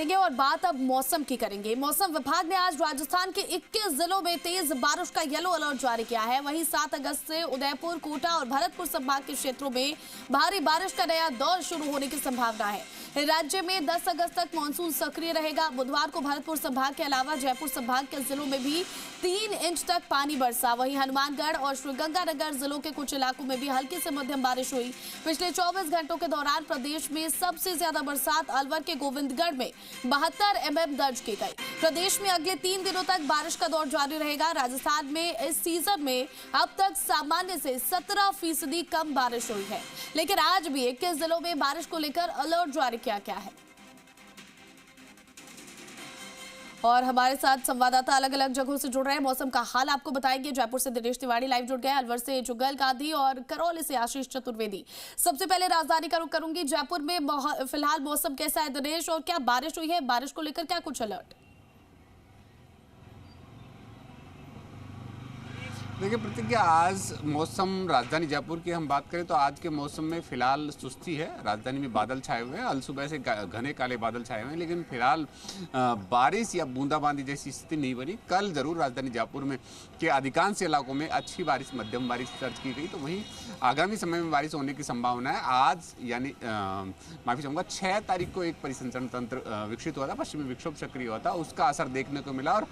और बात अब मौसम की करेंगे। मौसम विभाग ने आज राजस्थान के 21 जिलों में तेज बारिश का येलो अलर्ट जारी किया है। वहीं 7 अगस्त से उदयपुर, कोटा और भरतपुर संभाग के क्षेत्रों में भारी बारिश का नया दौर शुरू होने की संभावना है। राज्य में 10 अगस्त तक मानसून सक्रिय रहेगा। बुधवार को भरतपुर संभाग के अलावा जयपुर संभाग के जिलों में भी 3 इंच तक पानी बरसा। वहीं हनुमानगढ़ और श्रीगंगानगर जिलों के कुछ इलाकों में भी हल्की से मध्यम बारिश हुई। पिछले 24 घंटों के दौरान प्रदेश में सबसे ज्यादा बरसात अलवर के गोविंदगढ़ में 72 mm दर्ज की गई। प्रदेश में अगले 3 दिनों तक बारिश का दौर जारी रहेगा। राजस्थान में इस सीजन में अब तक सामान्य से 17% कम बारिश हुई है, लेकिन आज भी 21 जिलों में बारिश को लेकर अलर्ट जारी किया गया है। और हमारे साथ संवाददाता अलग अलग जगहों से जुड़ रहे हैं, मौसम का हाल आपको बताएंगे। जयपुर से दिनेश तिवारी लाइव जुड़ गए, अलवर से जुगल गांधी और करौली से आशीष चतुर्वेदी। सबसे पहले राजधानी का रुख करूंगी। जयपुर में फिलहाल मौसम कैसा है दिनेश, और क्या बारिश हुई है? बारिश को लेकर क्या कुछ अलर्ट? देखिए प्रतिज्ञा, आज मौसम राजधानी जयपुर की हम बात करें तो आज के मौसम में फिलहाल सुस्ती है। राजधानी में बादल छाए हुए हैं, अल सुबह से घने काले बादल छाए हुए हैं, लेकिन फिलहाल बारिश या बूंदाबांदी जैसी स्थिति नहीं बनी। कल जरूर राजधानी जयपुर में के अधिकांश इलाकों में अच्छी बारिश, मध्यम बारिश दर्ज की गई, तो वहीं आगामी समय में बारिश होने की संभावना है। आज यानी माफी चाहूँगा 6 तारीख को एक परिसंचरण तंत्र विकसित हुआ था, पश्चिमी विक्षोभ सक्रिय हुआ था, उसका असर देखने को मिला। और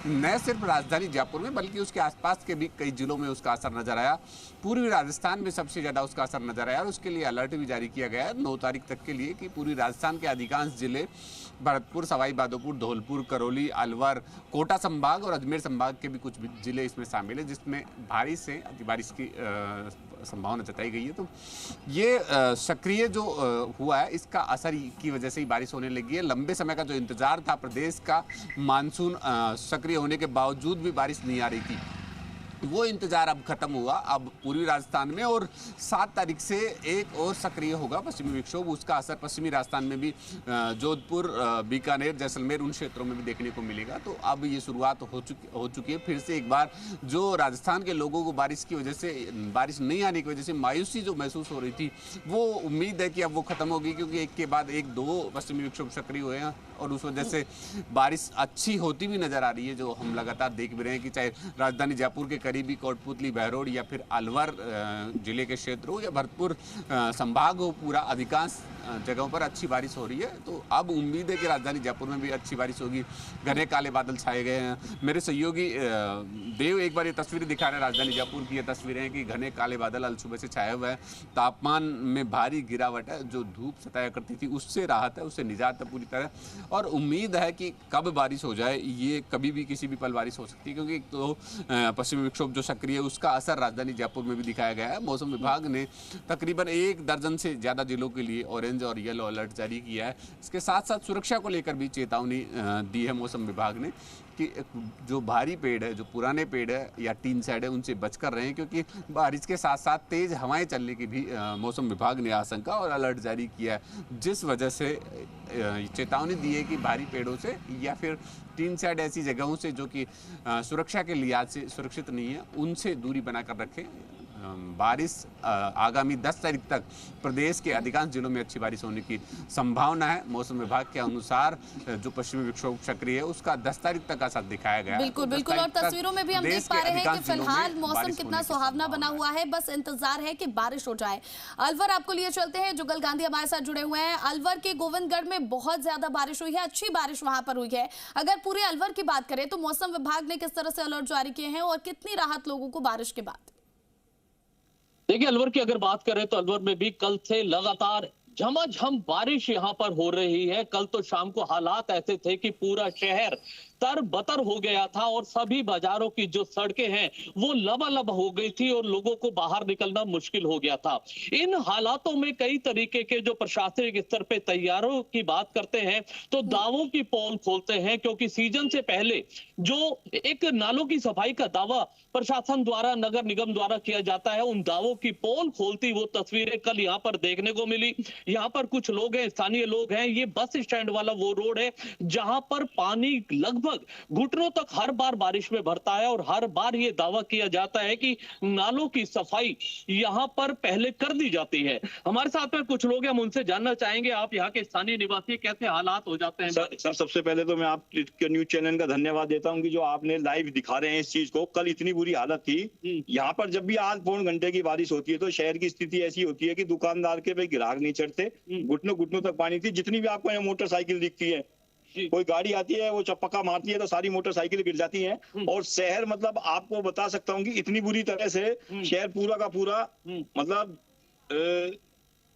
न सिर्फ राजधानी जयपुर में बल्कि उसके आसपास के भी कई जिलों में उसका असर नजर आया। पूर्वी राजस्थान में सबसे ज्यादा उसका असर नजर आया और उसके लिए अलर्ट भी जारी किया गया है 9 तारीख तक के लिए कि पूर्वी राजस्थान के अधिकांश जिले, भरतपुर, सवाई माधोपुर, धौलपुर, करौली, अलवर, कोटा संभाग और अजमेर संभाग के भी कुछ जिले इसमें शामिल है, जिसमें भारी से अति बारिश की संभावना जताई गई है। तो ये सक्रिय जो हुआ है, इसका असर की वजह से ही बारिश होने लगी है। लंबे समय का जो इंतजार था प्रदेश का मानसून सक्रिय होने के बावजूद भी बारिश नहीं आ रही थी, वो इंतजार अब खत्म हुआ। अब पूर्वी राजस्थान में और 7 तारीख से एक और सक्रिय होगा पश्चिमी विक्षोभ, उसका असर पश्चिमी राजस्थान में भी जोधपुर, बीकानेर, जैसलमेर उन क्षेत्रों में भी देखने को मिलेगा। तो अब ये शुरुआत हो चुकी है। फिर से एक बार जो राजस्थान के लोगों को बारिश की वजह से, बारिश नहीं आने की वजह से मायूसी जो महसूस हो रही थी, वो उम्मीद है कि अब वो खत्म होगी, क्योंकि एक के बाद एक 2 पश्चिमी विक्षोभ सक्रिय हुए हैं और उस वजह से बारिश अच्छी होती भी नजर आ रही है, जो हम लगातार देख भी रहे हैं कि चाहे राजधानी जयपुर के करीबी कोटपुतली, बहरोड या फिर अलवर जिले के क्षेत्र हो या भरतपुर संभाग हो, पूरा अधिकांश जगहों पर अच्छी बारिश हो रही है। तो अब उम्मीद है कि राजधानी जयपुर में भी अच्छी बारिश होगी। घने काले बादल छाए गए हैं। मेरे सहयोगी देव एक बार ये तस्वीरें दिखा रहे हैं, राजधानी जयपुर की ये तस्वीरें हैं कि घने काले बादल अल सुबह से छाए हुए हैं। तापमान में भारी गिरावट है, जो धूप सताया करती थी उससे राहत है, उससे निजात है पूरी तरह। और उम्मीद है कि कब बारिश हो जाए, ये कभी भी किसी भी पल बारिश हो सकती है, क्योंकि एक तो पश्चिमी विक्षोभ जो सक्रिय है उसका असर राजधानी जयपुर में भी दिखाया गया है। मौसम विभाग ने तकरीबन 1 दर्जन से ज्यादा जिलों के लिए ऑरेंज और येलो अलर्ट जारी किया है। इसके साथ साथ सुरक्षा को लेकर भी चेतावनी दी है मौसम विभाग ने कि जो भारी पेड़ है, जो पुराने पेड़ है या टीन शेड है, उनसे बचकर रहें, क्योंकि बारिश के साथ साथ तेज हवाएं चलने की भी मौसम विभाग ने आशंका और अलर्ट जारी किया है, जिस वजह से चेतावनी दी है कि भारी पेड़ों से या फिर टीन शेड ऐसी जगहों से जो कि सुरक्षा के लिहाज से सुरक्षित नहीं है, उनसे दूरी बनाकर रखें। बारिश आगामी 10 तारीख तक प्रदेश के अधिकांश जिलों में अच्छी बारिश होने की संभावना है। मौसम विभाग के अनुसार जो पश्चिमी विक्षोभ सक्रिय है उसका 10 तारीख तक असर दिखाया गया है। बिल्कुल बिल्कुल, और तस्वीरों में भी हम देख पा रहे हैं कि फिलहाल मौसम कितना सुहावना बना हुआ है, बस इंतजार है कि बारिश हो जाए। अलवर आपको लिए चलते हैं, जुगल गांधी हमारे साथ जुड़े हुए हैं। अलवर के गोविंदगढ़ में बहुत ज्यादा बारिश हुई है, अच्छी बारिश वहां पर हुई है। अगर पूरे अलवर की बात करें तो मौसम विभाग ने किस तरह से अलर्ट जारी किए हैं और कितनी राहत लोगों को बारिश के बाद? देखिए, अलवर की अगर बात करें तो अलवर में भी कल से लगातार झमाझम बारिश यहां पर हो रही है। कल तो शाम को हालात ऐसे थे कि पूरा शहर तरबतर हो गया था और सभी बाजारों की जो सड़कें हैं वो लबालब हो गई थी और लोगों को बाहर निकलना मुश्किल हो गया था। इन हालातों में कई तरीके के जो प्रशासनिक स्तर पे तैयारों की बात करते हैं तो दावों की पोल खोलते हैं, क्योंकि सीजन से पहले जो एक नालों की सफाई का दावा प्रशासन द्वारा, नगर निगम द्वारा किया जाता है, उन दावों की पोल खोलती वो तस्वीरें कल यहाँ पर देखने को मिली। यहाँ पर कुछ लोग हैं, स्थानीय लोग हैं, ये बस स्टैंड वाला वो रोड है जहां पर पानी लगभग लगभग घुटनों तक हर बार बारिश में भरता है और हर बार ये दावा किया जाता है कि नालों की सफाई यहाँ पर पहले कर दी जाती है। हमारे साथ में कुछ लोग हैं, हम उनसे जानना चाहेंगे आप यहाँ के स्थानीय निवासी कैसे हालात हो जाते हैं। सर सबसे पहले तो मैं आपके न्यूज चैनल का धन्यवाद देता हूँ कि जो आपने लाइव दिखा रहे हैं इस चीज को। कल इतनी बुरी हालत थी यहाँ पर, जब भी आज पौन घंटे की बारिश होती है तो शहर की स्थिति ऐसी होती है कि दुकानदार के पे ग्राहक नहीं चढ़ते, घुटनों घुटनों तक पानी थी। जितनी भी आपको यहाँ मोटरसाइकिल दिखती है, कोई गाड़ी आती है वो चप्पका मारती है तो सारी मोटरसाइकिल गिर जाती हैं। और शहर मतलब आपको बता सकता हूँ कि इतनी बुरी तरह से शहर पूरा का पूरा मतलब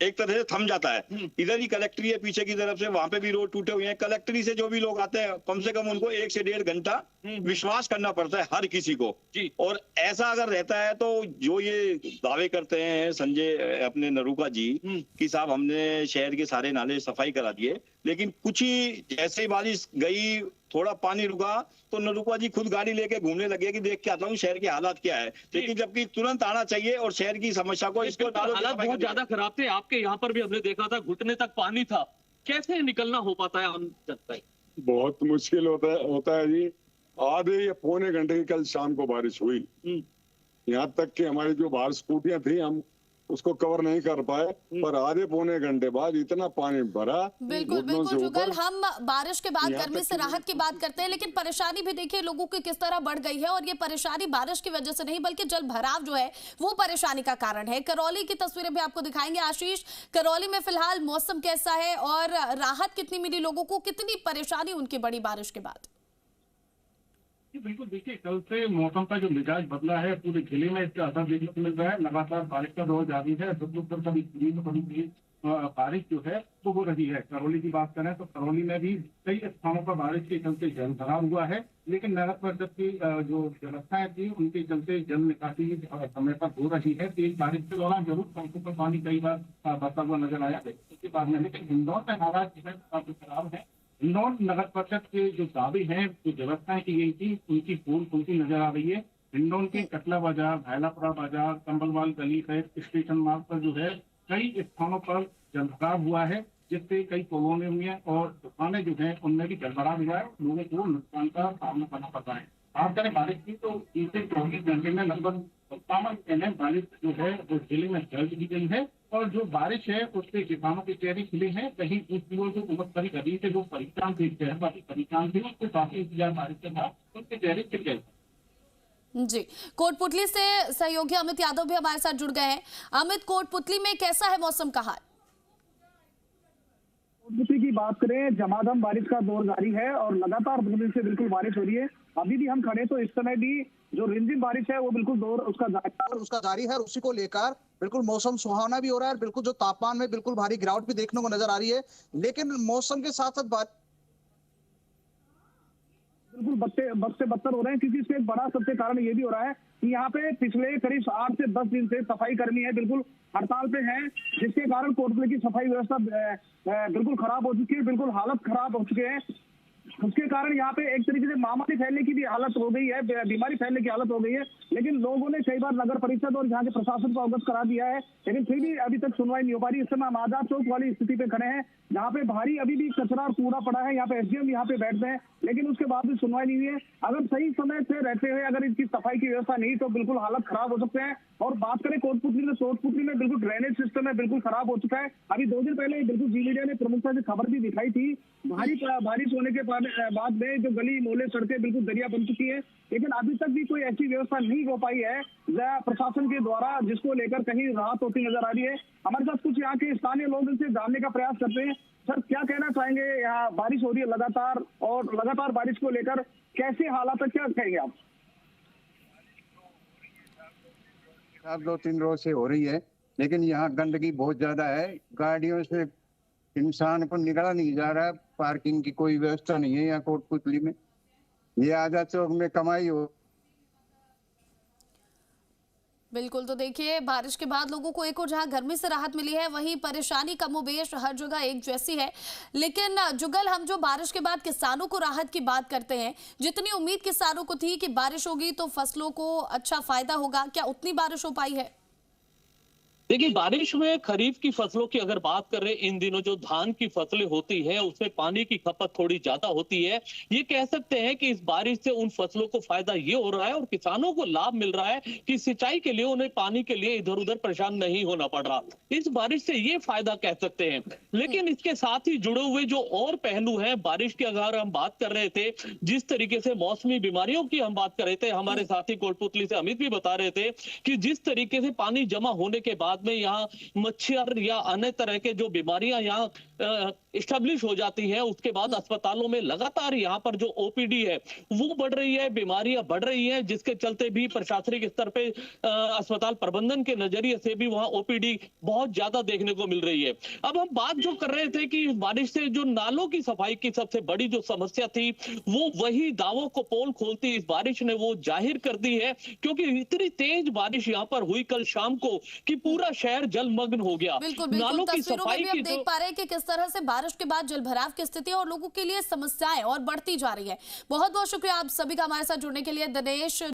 एक तरह से थम जाता है। इधर ही कलेक्ट्री है पीछे की तरफ से, वहां पे भी रोड टूटे हुए हैं। कलेक्ट्री से जो भी लोग आते हैं कम से कम उनको 1 से 1.5 घंटा विश्वास करना पड़ता है हर किसी को। और ऐसा अगर रहता है तो जो ये दावे करते हैं संजय अपने नरूका जी कि साहब हमने शहर के सारे नाले सफाई करा दिए, लेकिन कुछ ही जैसे ही बारिश गई थोड़ा पानी रुका तो नरूका जी खुद गाड़ी लेके घूमने लगे कि देख के आता हूँ शहर के हालात क्या है। लेकिन जबकि तुरंत आना चाहिए और शहर की समस्या को इसको हालात बहुत ज्यादा खराब थे। आपके यहाँ पर भी हमने देखा था घुटने तक पानी था, कैसे निकलना हो पाता है आम जनता? बहुत मुश्किल होता है जी। आधे या पौने घंटे की कल शाम को बारिश हुई, यहाँ तक कि हमारी जो बाहर स्कूटियां थी हम उसको कवर नहीं कर पाए, पर आधे पौने घंटे बाद इतना पानी भरा। बिल्कुल बिल्कुल जुगल, हम बारिश के बाद गर्मी से राहत की बात करते हैं, लेकिन परेशानी भी देखिए लोगों की किस तरह बढ़ गई है। और ये परेशानी बारिश की वजह से नहीं बल्कि जल भराव जो है वो परेशानी का कारण है। करौली की तस्वीरें भी आपको दिखाएंगे आशीष। करौली में फिलहाल मौसम कैसा है और राहत कितनी मिली लोगों को, कितनी परेशानी उनकी बड़ी बारिश के बाद? बिल्कुल देखिए, कल से मौसम का जो मिजाज बदला है पूरे जिले में इसका असर देखने को मिल रहा है। लगातार बारिश का दौर जारी है। कभी बारिश जो है वो हो रही है। करौली की बात करें तो करौली में भी कई स्थानों पर बारिश के चलते जल भराव हुआ है, लेकिन नगर परिषद की जो व्यवस्थाएं थी उनके चलते जल निकासी समय पर हो रही है। तेज बारिश के दौरान जरूर सड़कों पर पानी कई बार बरता हुआ नजर आया, उसके बाद में लेकिन इंदौर में हालात जो है काफी खराब है। इंदौर नगर परिषद के जो दावे हैं, जो व्यवस्थाएं की गई थी उनकी पूर्ण खुलती नजर आ रही है। इंदौर के कटला बाजार, भायलापुरा बाजार, कंबलवाल गली सहित स्टेशन मार्ग पर जो है कई स्थानों पर जलभराव हुआ है, जिससे कई कॉलोनियों में और दुकानें जो है उनमें भी जलभराव हुआ है। लोगों को नुकसान का सामना करना पड़ रहा है। बात करें बारिश की तो 3 से 24 घंटे में लगभग 57 mm बारिश जो है वो जिले में दर्ज की गई है। और जो बारिश है उससे किसानों के चेहरे खिले हैं। कहीं कुछ दिनों जो उमस भरी गर्मी से जो परेशान थे, शहरवासी परेशान थे, उससे काफी इंतजार बारिश के बाद उनके चेहरे खिल गए। जी, कोटपुतली से सहयोगी अमित यादव भी हमारे साथ जुड़ गए हैं। अमित, कोटपुतली में कैसा है मौसम का हाल? कोटपुतली की बात करें, झमाझम बारिश का दौर जारी है और लगातार 2 दिन से बिल्कुल बारिश हो रही है। अभी भी हम खड़े तो इस समय भी जो रिमझिम बारिश है वो बिल्कुल दौर उसका जारी है। उसी को लेकर बिल्कुल मौसम सुहावना भी हो रहा है। बिल्कुल जो तापमान में बिल्कुल भारी गिरावट भी देखने को नजर आ रही है, लेकिन मौसम के साथ साथ बिल्कुल बद से बदतर हो रहे हैं, क्योंकि इसका एक बड़ा सबसे कारण ये भी हो रहा है कि यहाँ पे पिछले करीब 8 से 10 दिन से सफाई कर्मी है बिल्कुल हड़ताल पे हैं, जिसके कारण कोटपुतली की सफाई व्यवस्था बिल्कुल खराब हो चुकी है। बिल्कुल हालत खराब हो चुके हैं। उसके कारण यहाँ पे एक तरीके से महामारी फैलने की भी हालत हो गई है, बीमारी फैलने की हालत हो गई है। लेकिन लोगों ने कई बार नगर परिषद और यहाँ के प्रशासन को अवगत करा दिया है, लेकिन फिर भी अभी तक सुनवाई नहीं हो पा रही। इस समय हम आजाद चौक वाली स्थिति पे खड़े हैं, जहाँ पे भारी अभी भी कचरा और कूड़ा पड़ा है। यहाँ पे एसडीएम यहाँ पे बैठते हैं, लेकिन उसके बाद भी सुनवाई नहीं हुई है। अगर सही समय से रहते हुए अगर इनकी सफाई की व्यवस्था नहीं तो बिल्कुल हालत खराब हो सकते हैं। और बात करें कोटपुतली में बिल्कुल ड्रेनेज सिस्टम है बिल्कुल खराब हो चुका है। अभी 2 दिन पहले बिल्कुल जी मीडिया ने प्रमुखता से खबर भी दिखाई थी, भारी बारिश होने के बाद में जो गली मोहल्ले सड़कें बिल्कुल दरिया बन चुकी है। लेकिन अभी तक भी कोई ऐसी व्यवस्था नहीं हो पाई है प्रशासन के द्वारा, जिसको लेकर कहीं राहत होती नजर आ रही है। हमारे साथ कुछ यहाँ के स्थानीय लोग इनसे जानने का प्रयास करते हैं। सर, क्या कहना चाहेंगे? यहाँ बारिश हो रही है लगातार, और लगातार बारिश को लेकर कैसे हालात है, क्या कहेंगे आप? 2-3 रोज से हो रही है, लेकिन यहाँ गंदगी बहुत ज्यादा है। गाड़ियों से इंसान को निकाला नहीं जा रहा है। पार्किंग की कोई व्यवस्था नहीं है यहाँ कोटपुतली में। ये आजाद चौक में कमाई हो। बिल्कुल, तो देखिए बारिश के बाद लोगों को एक और जहां गर्मी से राहत मिली है, वहीं परेशानी कमोबेश हर जगह एक जैसी है। लेकिन जुगल, हम जो बारिश के बाद किसानों को राहत की बात करते हैं, जितनी उम्मीद किसानों को थी कि बारिश होगी तो फसलों को अच्छा फायदा होगा, क्या उतनी बारिश हो पाई है? देखिए, बारिश में खरीफ की फसलों की अगर बात करें, इन दिनों जो धान की फसलें होती है उसमें पानी की खपत थोड़ी ज्यादा होती है। ये कह सकते हैं कि इस बारिश से उन फसलों को फायदा ये हो रहा है और किसानों को लाभ मिल रहा है कि सिंचाई के लिए उन्हें पानी के लिए इधर उधर परेशान नहीं होना पड़ रहा। इस बारिश से ये फायदा कह सकते हैं। लेकिन इसके साथ ही जुड़े हुए जो और पहलू हैं, बारिश की अगर हम बात कर रहे थे, जिस तरीके से मौसमी बीमारियों की हम बात कर रहे थे, हमारे साथी कोटपुतली से अमित भी बता रहे थे कि जिस तरीके से पानी जमा होने के बाद में यहाँ मच्छर या अन्य तरह के जो बीमारियां यहाँ इस्टेब्लिश हो जाती हैं, उसके बाद अस्पतालों में लगातार यहाँ पर जो ओपीडी है वो बढ़ रही है, बीमारियां बढ़ रही हैं, जिसके चलते भी प्रशासनिक स्तर पे अस्पताल प्रबंधन के नजरिए से भी वहाँ ओपीडी बहुत ज्यादा देखने को मिल रही है। अब हम बात जो कर रहे थे कि बारिश से जो नालों की सफाई की सबसे बड़ी जो समस्या थी, वो वही दावों को पोल खोलती इस बारिश ने वो जाहिर कर दी है, क्योंकि इतनी तेज बारिश यहाँ पर हुई कल शाम को कि पूरा शहर जलमग्न हो गया। बिल्कुल बिल्कुल, नालों की तस्वीरों में सफाई भी हम की देख पा रहे हैं कि किस तरह से बारिश के बाद जलभराव की स्थिति और लोगों के लिए समस्याएं और बढ़ती जा रही है। बहुत बहुत शुक्रिया आप सभी का हमारे साथ जुड़ने के लिए। दिनेश